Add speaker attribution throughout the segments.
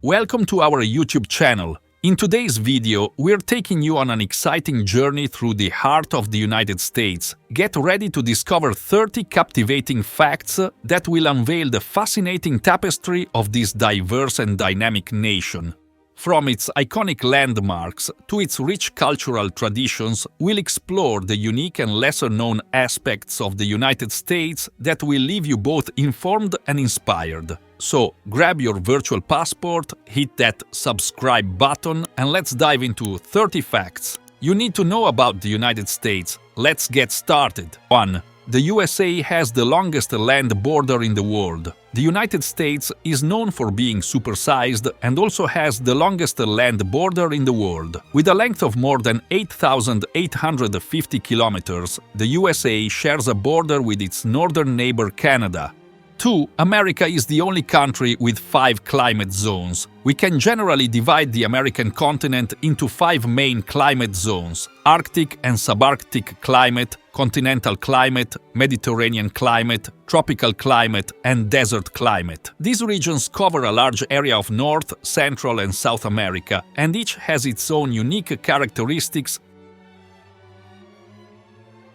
Speaker 1: Welcome to our YouTube channel. In today's video, we're taking you on an exciting journey through the heart of the United States. Get ready to discover 30 captivating facts that will unveil the fascinating tapestry of this diverse and dynamic nation. From its iconic landmarks to its rich cultural traditions, we'll explore the unique and lesser-known aspects of the United States that will leave you both informed and inspired. So, grab your virtual passport, hit that subscribe button, and let's dive into 30 facts you need to know about the United States. Let's get started. 1. The USA has the longest land border in the world. The United States is known for being supersized and also has the longest land border in the world. With a length of more than 8,850 kilometers, the USA shares a border with its northern neighbor Canada. 2. America is the only country with 5 climate zones. We can generally divide the American continent into 5 main climate zones: Arctic and subarctic climate, continental climate, Mediterranean climate, tropical climate, and desert climate. These regions cover a large area of North, Central, and South America, and each has its own unique characteristics.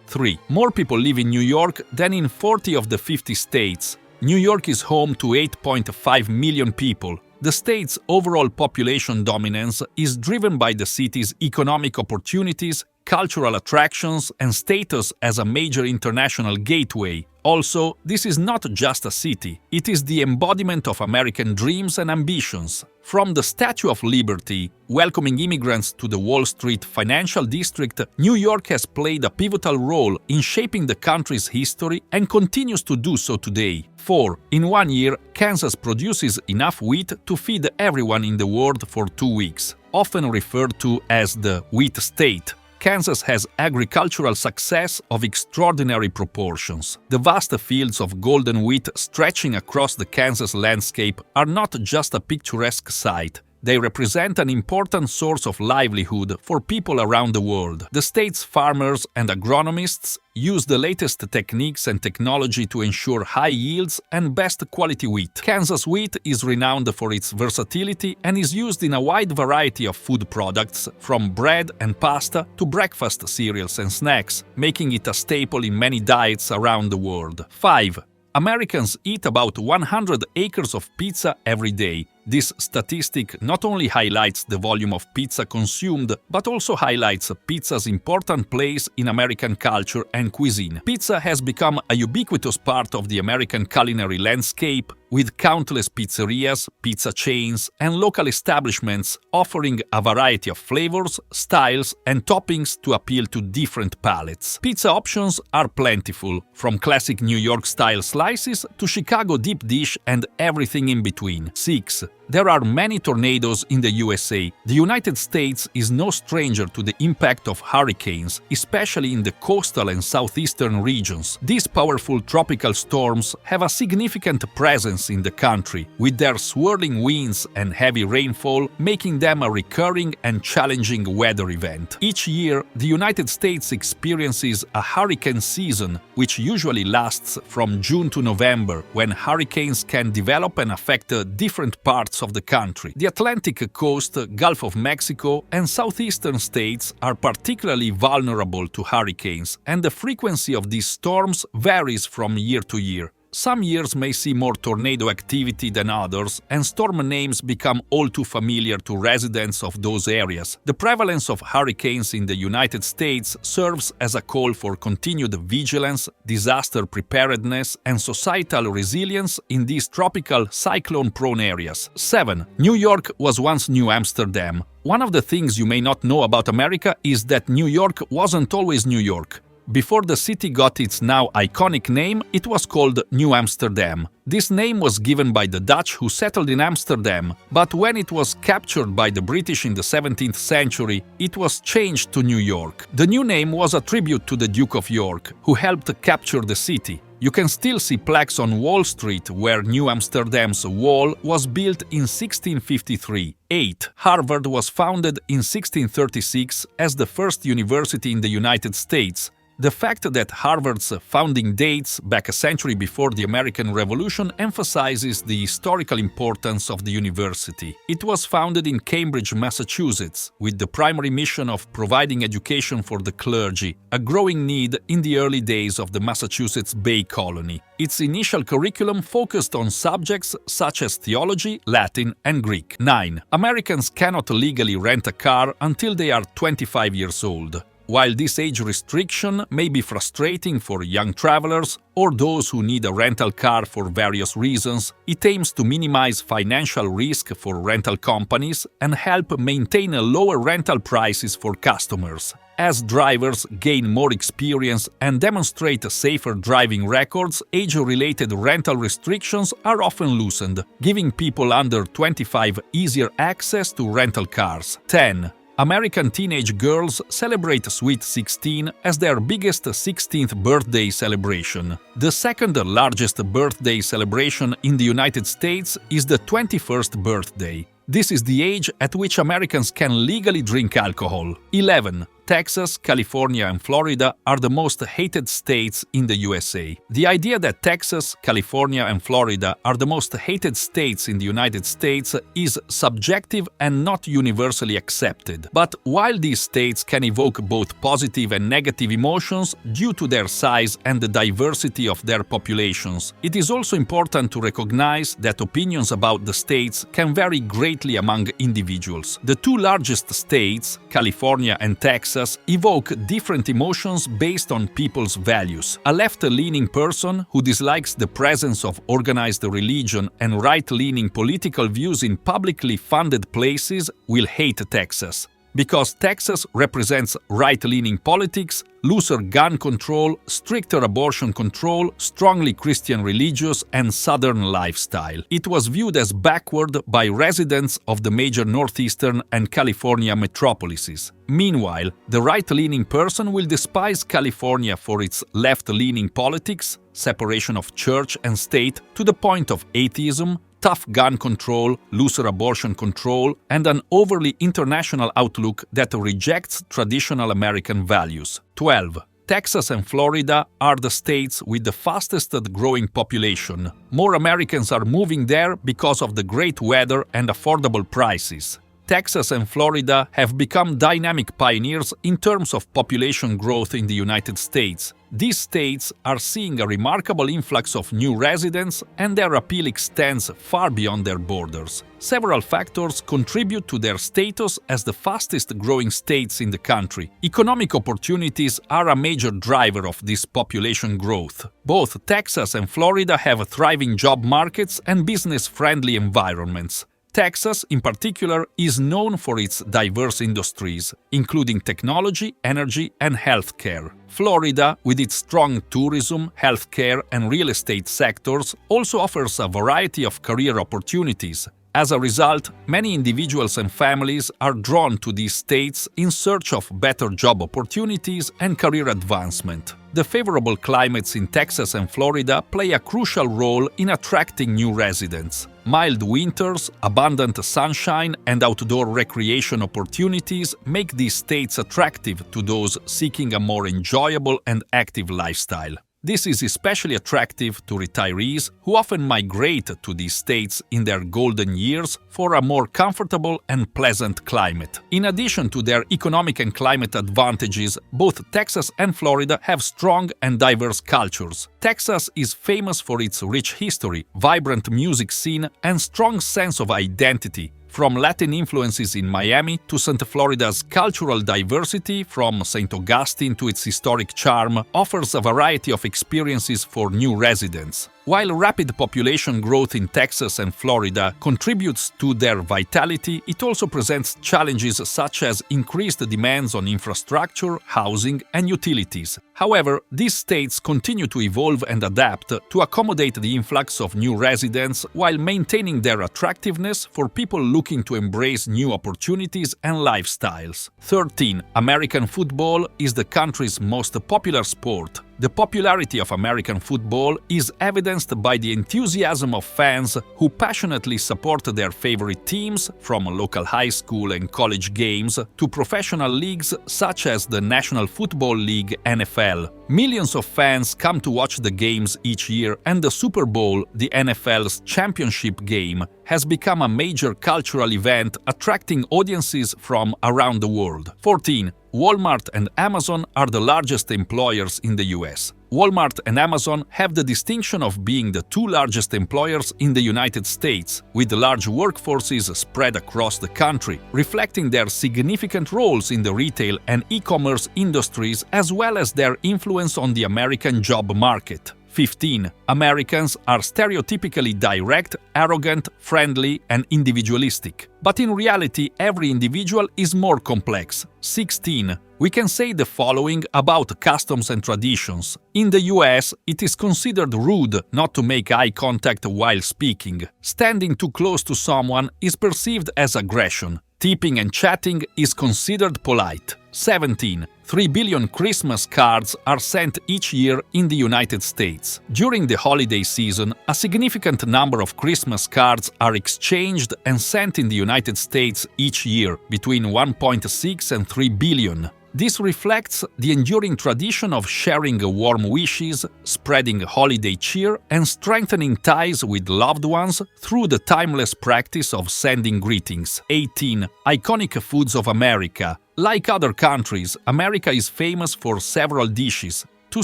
Speaker 1: 3. More people live in New York than in 40 of the 50 states. New York is home to 8.5 million people. The state's overall population dominance is driven by the city's economic opportunities, cultural attractions, and status as a major international gateway. Also, this is not just a city, it is the embodiment of American dreams and ambitions. From the Statue of Liberty, welcoming immigrants to the Wall Street financial district, New York has played a pivotal role in shaping the country's history and continues to do so today. 4. In 1 year, Kansas produces enough wheat to feed everyone in the world for 2 weeks. Often referred to as the wheat state, Kansas has agricultural success of extraordinary proportions. The vast fields of golden wheat stretching across the Kansas landscape are not just a picturesque sight. They represent an important source of livelihood for people around the world. The state's farmers and agronomists use the latest techniques and technology to ensure high yields and best quality wheat. Kansas wheat is renowned for its versatility and is used in a wide variety of food products, from bread and pasta to breakfast cereals and snacks, making it a staple in many diets around the world. 5. Americans eat about 100 acres of pizza every day. This statistic not only highlights the volume of pizza consumed, but also highlights pizza's important place in American culture and cuisine. Pizza has become a ubiquitous part of the American culinary landscape, with countless pizzerias, pizza chains, and local establishments offering a variety of flavors, styles, and toppings to appeal to different palates. Pizza options are plentiful, from classic New York-style slices to Chicago deep dish and everything in between. 6. There are many tornadoes in the USA. The United States is no stranger to the impact of hurricanes, especially in the coastal and southeastern regions. These powerful tropical storms have a significant presence in the country, with their swirling winds and heavy rainfall making them a recurring and challenging weather event. Each year, the United States experiences a hurricane season, which usually lasts from June to November, when hurricanes can develop and affect different parts of the country. The Atlantic coast, Gulf of Mexico, and southeastern states are particularly vulnerable to hurricanes, and the frequency of these storms varies from year to year. Some years may see more tornado activity than others, and storm names become all too familiar to residents of those areas. The prevalence of hurricanes in the United States serves as a call for continued vigilance, disaster preparedness, and societal resilience in these tropical, cyclone-prone areas. 7. New York was once New Amsterdam. One of the things you may not know about America is that New York wasn't always New York. Before the city got its now iconic name, it was called New Amsterdam. This name was given by the Dutch who settled in Amsterdam, but when it was captured by the British in the 17th century, it was changed to New York. The new name was a tribute to the Duke of York, who helped capture the city. You can still see plaques on Wall Street where New Amsterdam's wall was built in 1653. 8. Harvard was founded in 1636 as the first university in the United States. The fact that Harvard's founding dates back a century before the American Revolution emphasizes the historical importance of the university. It was founded in Cambridge, Massachusetts, with the primary mission of providing education for the clergy, a growing need in the early days of the Massachusetts Bay Colony. Its initial curriculum focused on subjects such as theology, Latin, and Greek. 9. Americans cannot legally rent a car until they are 25 years old. While this age restriction may be frustrating for young travelers or those who need a rental car for various reasons, it aims to minimize financial risk for rental companies and help maintain lower rental prices for customers. As drivers gain more experience and demonstrate safer driving records, age-related rental restrictions are often loosened, giving people under 25 easier access to rental cars. 10. American teenage girls celebrate Sweet 16 as their biggest 16th birthday celebration. The second largest birthday celebration in the United States is the 21st birthday. This is the age at which Americans can legally drink alcohol. 11. Texas, California, and Florida are the most hated states in the USA. The idea that Texas, California, and Florida are the most hated states in the United States is subjective and not universally accepted. But while these states can evoke both positive and negative emotions due to their size and the diversity of their populations, it is also important to recognize that opinions about the states can vary greatly among individuals. The two largest states, California and Texas, evoke different emotions based on people's values. A left-leaning person who dislikes the presence of organized religion and right-leaning political views in publicly funded places will hate Texas. Because Texas represents right-leaning politics, looser gun control, stricter abortion control, strongly Christian religious, and Southern lifestyle. It was viewed as backward by residents of the major Northeastern and California metropolises. Meanwhile, the right-leaning person will despise California for its left-leaning politics, separation of church and state to the point of atheism, tough gun control, looser abortion control, and an overly international outlook that rejects traditional American values. 12. Texas and Florida are the states with the fastest growing population. More Americans are moving there because of the great weather and affordable prices. Texas and Florida have become dynamic pioneers in terms of population growth in the United States. These states are seeing a remarkable influx of new residents, and their appeal extends far beyond their borders. Several factors contribute to their status as the fastest-growing states in the country. Economic opportunities are a major driver of this population growth. Both Texas and Florida have thriving job markets and business-friendly environments. Texas, in particular, is known for its diverse industries, including technology, energy, and healthcare. Florida, with its strong tourism, healthcare, and real estate sectors, also offers a variety of career opportunities. As a result, many individuals and families are drawn to these states in search of better job opportunities and career advancement. The favorable climates in Texas and Florida play a crucial role in attracting new residents. Mild winters, abundant sunshine, and outdoor recreation opportunities make these states attractive to those seeking a more enjoyable and active lifestyle. This is especially attractive to retirees who often migrate to these states in their golden years for a more comfortable and pleasant climate. In addition to their economic and climate advantages, both Texas and Florida have strong and diverse cultures. Texas is famous for its rich history, vibrant music scene, and strong sense of identity. From Latin influences in Miami to St. Florida's cultural diversity, from St. Augustine to its historic charm, offers a variety of experiences for new residents. While rapid population growth in Texas and Florida contributes to their vitality, it also presents challenges such as increased demands on infrastructure, housing, and utilities. However, these states continue to evolve and adapt to accommodate the influx of new residents while maintaining their attractiveness for people looking to embrace new opportunities and lifestyles. 13. American football is the country's most popular sport. The popularity of American football is evidenced by the enthusiasm of fans who passionately support their favorite teams, from local high school and college games to professional leagues such as the National Football League (NFL). Millions of fans come to watch the games each year, and the Super Bowl, the NFL's championship game, has become a major cultural event attracting audiences from around the world. 14. Walmart and Amazon are the largest employers in the US. Walmart and Amazon have the distinction of being the two largest employers in the United States, with large workforces spread across the country, reflecting their significant roles in the retail and e-commerce industries as well as their influence on the American job market. 15. Americans are stereotypically direct, arrogant, friendly, and individualistic. But in reality, every individual is more complex. 16. We can say the following about customs and traditions. In the US, it is considered rude not to make eye contact while speaking. Standing too close to someone is perceived as aggression. Tipping and chatting is considered polite. 17. 3 billion Christmas cards are sent each year in the United States. During the holiday season, a significant number of Christmas cards are exchanged and sent in the United States each year, between 1.6 and 3 billion. This reflects the enduring tradition of sharing warm wishes, spreading holiday cheer, and strengthening ties with loved ones through the timeless practice of sending greetings. 18. Iconic foods of America. Like other countries, America is famous for several dishes. To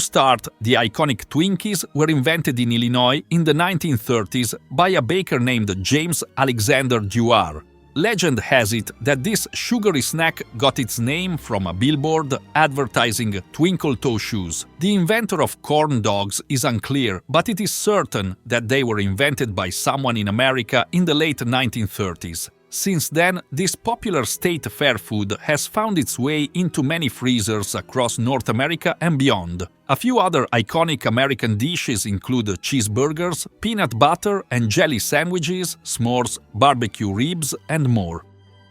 Speaker 1: start, the iconic Twinkies were invented in Illinois in the 1930s by a baker named James Alexander Dewar. Legend has it that this sugary snack got its name from a billboard advertising twinkle toe shoes. The inventor of corn dogs is unclear, but it is certain that they were invented by someone in America in the late 1930s. Since then, this popular state fair food has found its way into many freezers across North America and beyond. A few other iconic American dishes include cheeseburgers, peanut butter and jelly sandwiches, s'mores, barbecue ribs, and more.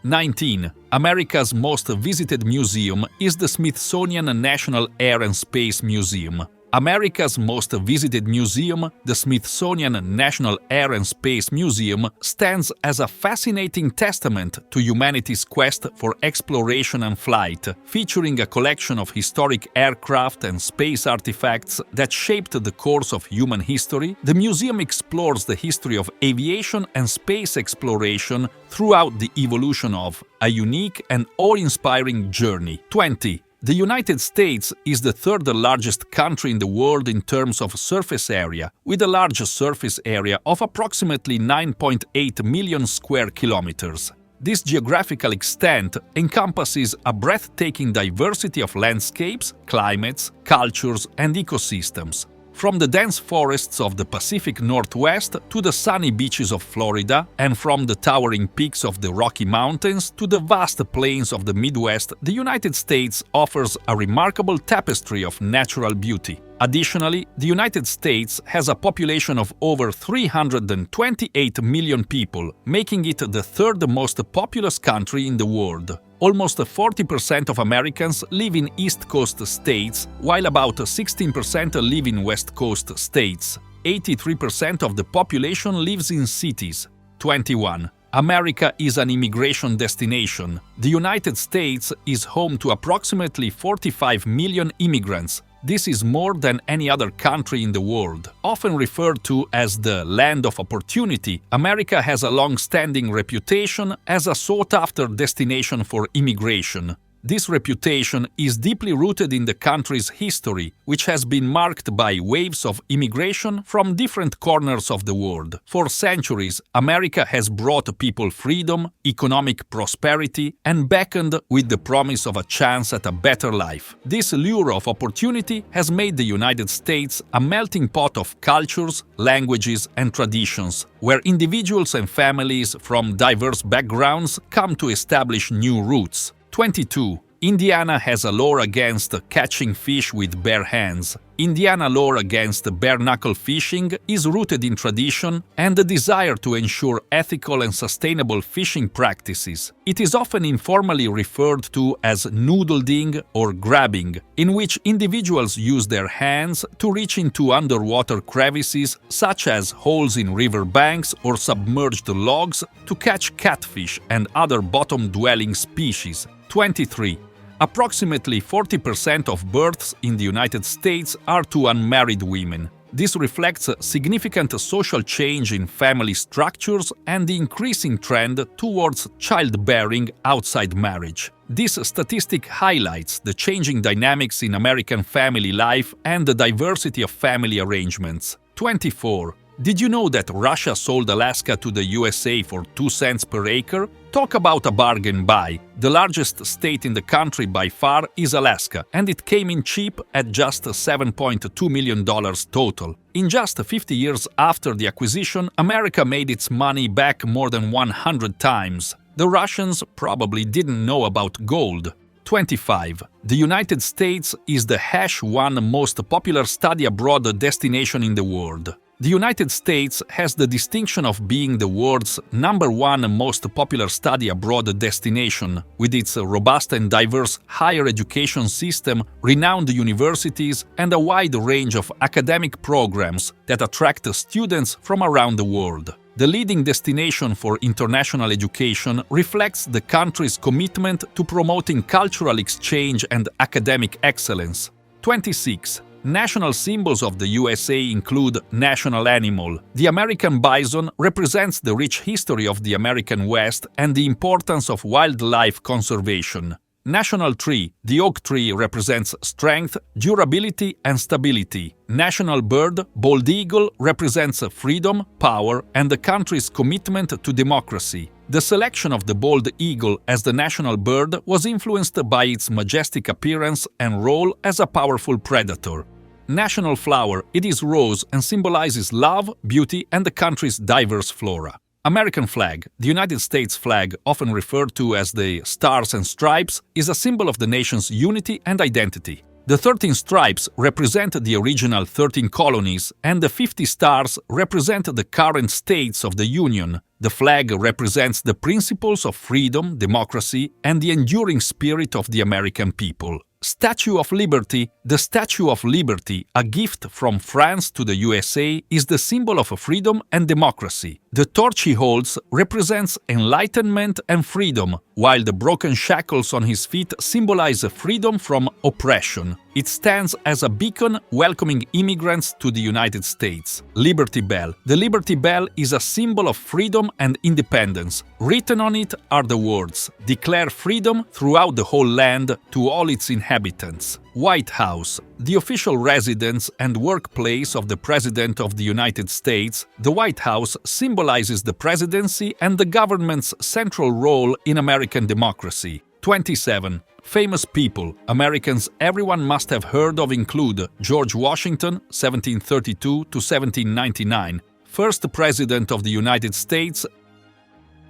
Speaker 1: 19. America's most visited museum is the Smithsonian National Air and Space Museum. America's most visited museum, the Smithsonian National Air and Space Museum, stands as a fascinating testament to humanity's quest for exploration and flight, featuring a collection of historic aircraft and space artifacts that shaped the course of human history. The museum explores the history of aviation and space exploration throughout the evolution of a unique and awe-inspiring journey. 20. The United States is the third largest country in the world in terms of surface area, with a large surface area of approximately 9.8 million square kilometers. This geographical extent encompasses a breathtaking diversity of landscapes, climates, cultures, and ecosystems. From the dense forests of the Pacific Northwest to the sunny beaches of Florida, and from the towering peaks of the Rocky Mountains to the vast plains of the Midwest, the United States offers a remarkable tapestry of natural beauty. Additionally, the United States has a population of over 328 million people, making it the third most populous country in the world. Almost 40% of Americans live in East Coast states, while about 16% live in West Coast states. 83% of the population lives in cities. 21. America is an immigration destination. The United States is home to approximately 45 million immigrants. This is more than any other country in the world. Often referred to as the land of opportunity, America has a long-standing reputation as a sought-after destination for immigration. This reputation is deeply rooted in the country's history, which has been marked by waves of immigration from different corners of the world. For centuries, America has brought people freedom, economic prosperity, and beckoned with the promise of a chance at a better life. This lure of opportunity has made the United States a melting pot of cultures, languages, and traditions, where individuals and families from diverse backgrounds come to establish new roots. 22. Indiana has a law against catching fish with bare hands. Indiana law against bare-knuckle fishing is rooted in tradition and the desire to ensure ethical and sustainable fishing practices. It is often informally referred to as noodling or grabbing, in which individuals use their hands to reach into underwater crevices such as holes in river banks or submerged logs to catch catfish and other bottom-dwelling species. 23. Approximately 40% of births in the United States are to unmarried women. This reflects a significant social change in family structures and the increasing trend towards childbearing outside marriage. This statistic highlights the changing dynamics in American family life and the diversity of family arrangements. 24. Did you know that Russia sold Alaska to the USA for 2 cents per acre? Talk about a bargain buy. The largest state in the country by far is Alaska, and it came in cheap at just $7.2 million total. In just 50 years after the acquisition, America made its money back more than 100 times. The Russians probably didn't know about gold. 25. The United States is the #1 most popular study abroad destination in the world. The United States has the distinction of being the world's #1 most popular study abroad destination, with its robust and diverse higher education system, renowned universities, and a wide range of academic programs that attract students from around the world. The leading destination for international education reflects the country's commitment to promoting cultural exchange and academic excellence. 26. National symbols of the USA include national animal. The American bison represents the rich history of the American West and the importance of wildlife conservation. National tree. The oak tree represents strength, durability, and stability. National bird. Bald eagle represents freedom, power, and the country's commitment to democracy. The selection of the bald eagle as the national bird was influenced by its majestic appearance and role as a powerful predator. National flower. It is rose and symbolizes love, beauty, and the country's diverse flora. American flag. The United States flag, often referred to as the Stars and Stripes, is a symbol of the nation's unity and identity. The 13 stripes represent the original 13 colonies, and the 50 stars represent the current states of the Union. The flag represents the principles of freedom, democracy, and the enduring spirit of the American people. Statue of Liberty. The Statue of Liberty, a gift from France to the USA, is the symbol of freedom and democracy. The torch he holds represents enlightenment and freedom, while the broken shackles on his feet symbolize freedom from oppression. It stands as a beacon welcoming immigrants to the United States. Liberty Bell. The Liberty Bell is a symbol of freedom and independence. Written on it are the words, "Declare freedom throughout the whole land to all its inhabitants." White House. The official residence and workplace of the President of the United States, the White House symbolizes the presidency and the government's central role in American democracy. 27. Famous people Americans everyone must have heard of include George Washington, 1732 to 1799, first President of the United States;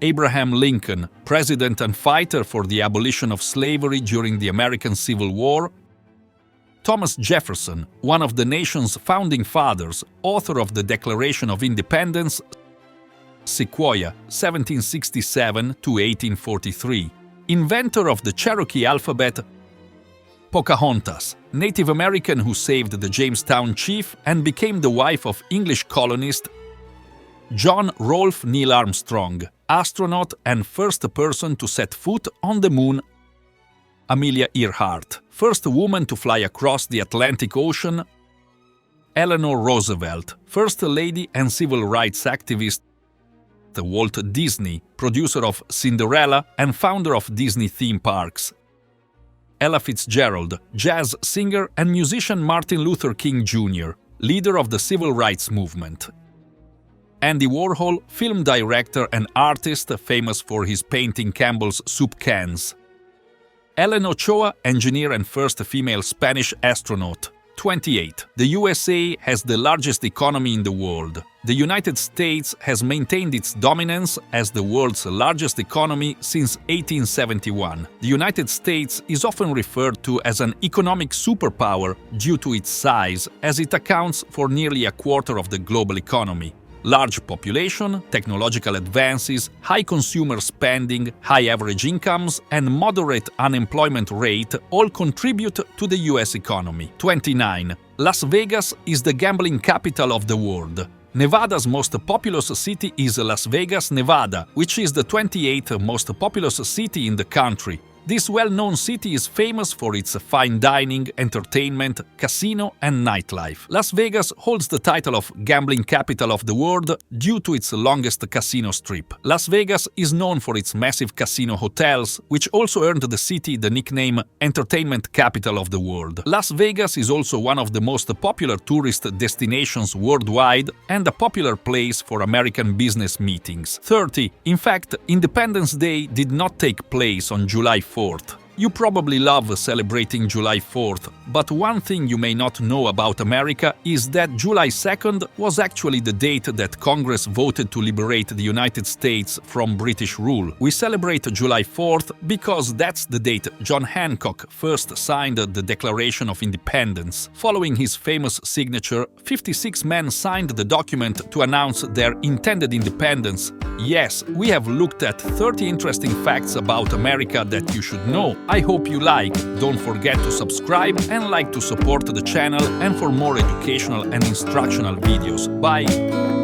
Speaker 1: Abraham Lincoln, President and fighter for the abolition of slavery during the American Civil War; Thomas Jefferson, one of the nation's founding fathers, author of the Declaration of Independence; Sequoyah, 1767 to 1843, inventor of the Cherokee alphabet; Pocahontas, Native American who saved the Jamestown chief and became the wife of English colonist; John Rolfe Neil Armstrong, astronaut and first person to set foot on the moon; Amelia Earhart, first woman to fly across the Atlantic Ocean; Eleanor Roosevelt, First Lady and civil rights activist; Walt Disney, producer of Cinderella and founder of Disney theme parks; Ella Fitzgerald, jazz singer and musician Martin Luther King Jr., leader of the civil rights movement; Andy Warhol, film director and artist famous for his painting Campbell's soup cans; Ellen Ochoa, engineer and first female Spanish astronaut; 28. The USA has the largest economy in the world. The United States has maintained its dominance as the world's largest economy since 1871. The United States is often referred to as an economic superpower due to its size, as it accounts for nearly a quarter of the global economy. Large population, technological advances, high consumer spending, high average incomes, and moderate unemployment rate all contribute to the US economy. 29. Las Vegas is the gambling capital of the world. Nevada's most populous city is Las Vegas, Nevada, which is the 28th most populous city in the country. This well-known city is famous for its fine dining, entertainment, casino, and nightlife. Las Vegas holds the title of gambling capital of the world due to its longest casino strip. Las Vegas is known for its massive casino hotels, which also earned the city the nickname entertainment capital of the world. Las Vegas is also one of the most popular tourist destinations worldwide and a popular place for American business meetings. 30. In fact, Independence Day did not take place on July 4th. You probably love celebrating July 4th, but one thing you may not know about America is that July 2nd was actually the date that Congress voted to liberate the United States from British rule. We celebrate July 4th because that's the date John Hancock first signed the Declaration of Independence. Following his famous signature, 56 men signed the document to announce their intended independence. Yes, we have looked at 30 interesting facts about America that you should know. I hope you like. Don't forget to subscribe and like to support the channel and for more educational and instructional videos. Bye!